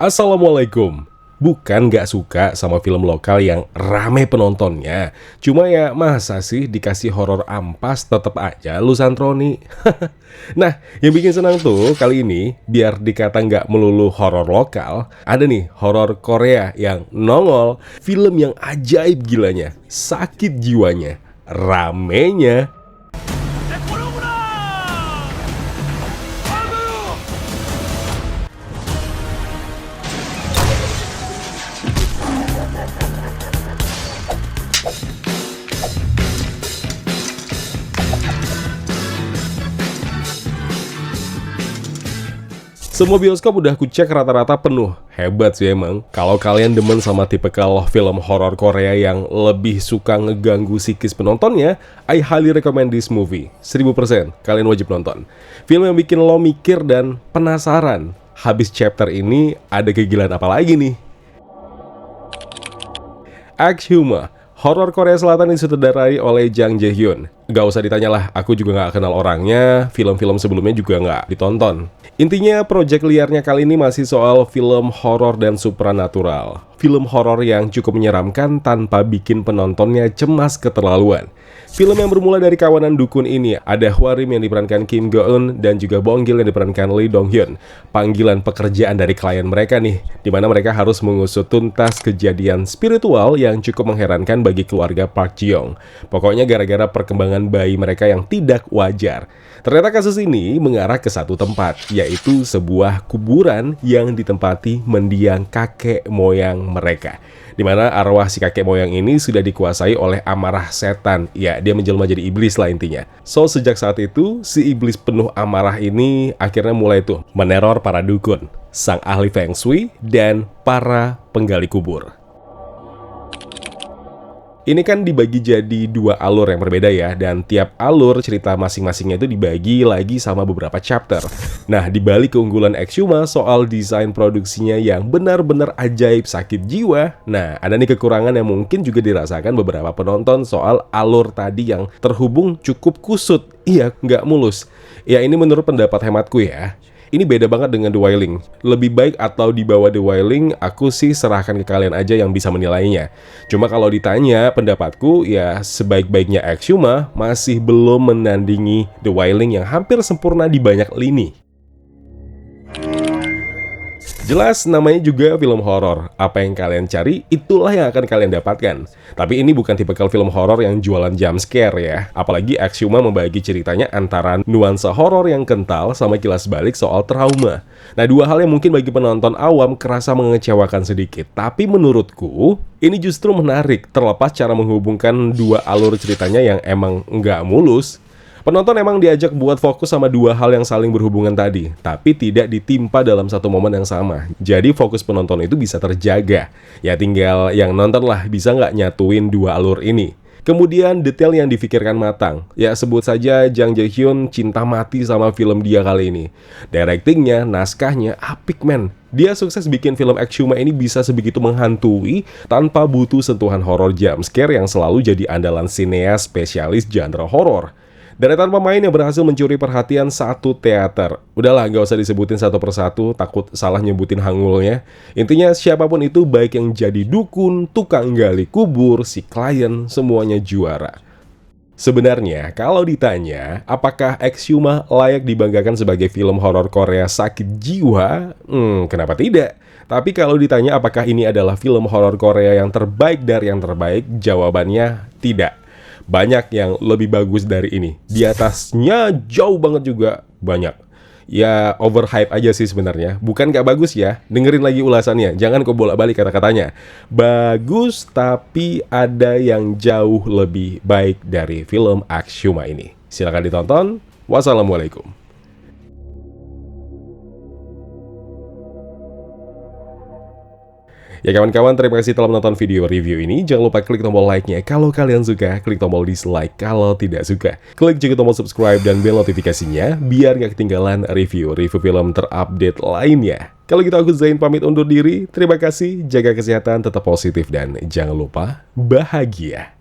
Assalamualaikum. Bukan gak suka sama film lokal yang rame penontonnya. Cuma ya masa sih dikasih horor ampas tetep aja lu santroni. Nah, yang bikin senang tuh kali ini, biar dikata nggak melulu horor lokal, ada nih horor Korea yang nongol, film yang ajaib gilanya, sakit jiwanya, ramenya. Semua bioskop udah kucek rata-rata penuh. Hebat sih emang. Kalau kalian demen sama tipikal film horor Korea yang lebih suka ngeganggu psikis penontonnya, I highly recommend this movie. 1000% kalian wajib nonton. Film yang bikin lo mikir dan penasaran. Habis chapter ini ada kegilaan apa lagi nih? Exhuma, horor Korea Selatan disutradarai oleh Jang Jae-hyun. Gak usah ditanyalah, aku juga gak kenal orangnya, film-film sebelumnya juga gak ditonton. Intinya, proyek liarnya kali ini masih soal film horor dan supranatural. Film horor yang cukup menyeramkan tanpa bikin penontonnya cemas keterlaluan. Film yang bermula dari kawanan dukun ini, ada Hwarim yang diperankan Kim Go-eun dan juga Bong-gil yang diperankan Lee Dong-hyun. Panggilan pekerjaan dari klien mereka nih, di mana mereka harus mengusut tuntas kejadian spiritual yang cukup mengherankan bagi keluarga Park Ji-young. Pokoknya gara-gara perkembangan bayi mereka yang tidak wajar. Ternyata kasus ini mengarah ke satu tempat, yaitu sebuah kuburan yang ditempati mendiang kakek moyang mereka. Di mana arwah si kakek moyang ini sudah dikuasai oleh amarah setan. Ya, dia menjelma jadi iblis lah intinya. So, sejak saat itu, si iblis penuh amarah ini akhirnya mulai tuh meneror para dukun, sang ahli Feng Shui, dan para penggali kubur. Ini kan dibagi jadi dua alur yang berbeda ya, dan tiap alur cerita masing-masingnya itu dibagi lagi sama beberapa chapter. Nah, dibalik keunggulan Exhuma soal desain produksinya yang benar-benar ajaib sakit jiwa, nah ada nih kekurangan yang mungkin juga dirasakan beberapa penonton soal alur tadi yang terhubung cukup kusut. Iya, nggak mulus. Ya ini menurut pendapat hematku ya. Ini beda banget dengan The Wailing. Lebih baik atau di bawah The Wailing, aku sih serahkan ke kalian aja yang bisa menilainya. Cuma kalau ditanya pendapatku, ya sebaik-baiknya Exhuma masih belum menandingi The Wailing yang hampir sempurna di banyak lini. Jelas namanya juga film horor. Apa yang kalian cari, itulah yang akan kalian dapatkan. Tapi ini bukan tipikal film horor yang jualan jump scare ya. Apalagi Exhuma membagi ceritanya antara nuansa horor yang kental sama kilas balik soal trauma. Nah, dua hal yang mungkin bagi penonton awam kerasa mengecewakan sedikit. Tapi menurutku, ini justru menarik terlepas cara menghubungkan dua alur ceritanya yang emang nggak mulus. Penonton emang diajak buat fokus sama dua hal yang saling berhubungan tadi, tapi tidak ditimpa dalam satu momen yang sama. Jadi fokus penonton itu bisa terjaga. Ya tinggal yang nonton lah bisa nggak nyatuin dua alur ini. Kemudian detail yang difikirkan matang. Ya sebut saja Jang Jae-hyun cinta mati sama film dia kali ini. Directingnya, naskahnya, apik men. Dia sukses bikin film Exhuma ini bisa sebegitu menghantui tanpa butuh sentuhan horor jump scare yang selalu jadi andalan sineas spesialis genre horor. Deretan pemain yang berhasil mencuri perhatian satu teater. Udahlah, nggak usah disebutin satu persatu, takut salah nyebutin hangulnya. Intinya siapapun itu, baik yang jadi dukun, tukang gali kubur, si klien, semuanya juara. Sebenarnya, kalau ditanya, apakah Exhuma layak dibanggakan sebagai film horor Korea sakit jiwa? Kenapa tidak? Tapi kalau ditanya apakah ini adalah film horor Korea yang terbaik dari yang terbaik, jawabannya tidak. Banyak yang lebih bagus dari ini. Di atasnya jauh banget juga banyak. Ya overhype aja sih sebenarnya. Bukan gak bagus ya. Dengerin lagi ulasannya. Jangan kau bolak-balik kata-katanya. Bagus tapi ada yang jauh lebih baik dari film Exhuma ini. Silakan ditonton. Wassalamualaikum. Ya kawan-kawan, terima kasih telah menonton video review ini. Jangan lupa klik tombol like-nya kalau kalian suka, klik tombol dislike kalau tidak suka. Klik juga tombol subscribe dan bel notifikasinya, biar gak ketinggalan review-review film terupdate lainnya. Kalau gitu aku Zain pamit undur diri, terima kasih, jaga kesehatan, tetap positif, dan jangan lupa bahagia.